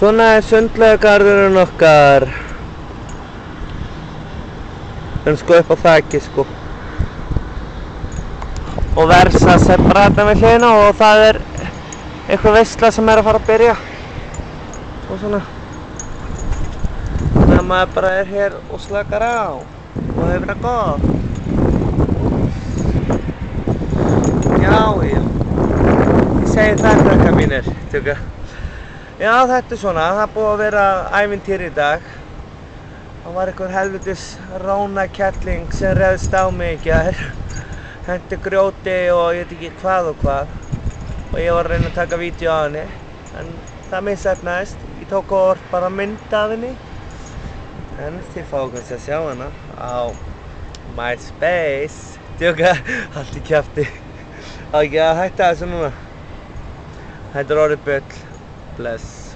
Svona sundlaugargarðurinn okkar. Sko upp á þaki sko. Og Versace bara þetta með hliðina og það eitthvað veisla sem að fara að byrja. Og svona. Þannig að maður bara hér og slakar á. Og hefur það gott. Já. Ég segi það krakkar mínir. Já, þetta svona. Það búið að vera ævintýri í dag. Það var einhver helvitis ránakettling sem réðst á mig í gær. Hendi grjóti og ég veit ekki hvað og hvað. Og ég var að reyna að taka vídeo af henni. En það misheppnaðist. Ég tók bara mynd af henni. En þið fáið kannski að sjá hana á MySpace. Djóka, allt í kjafti. Á ekki að hætta þessu núna. Þetta orðið bull. Bless.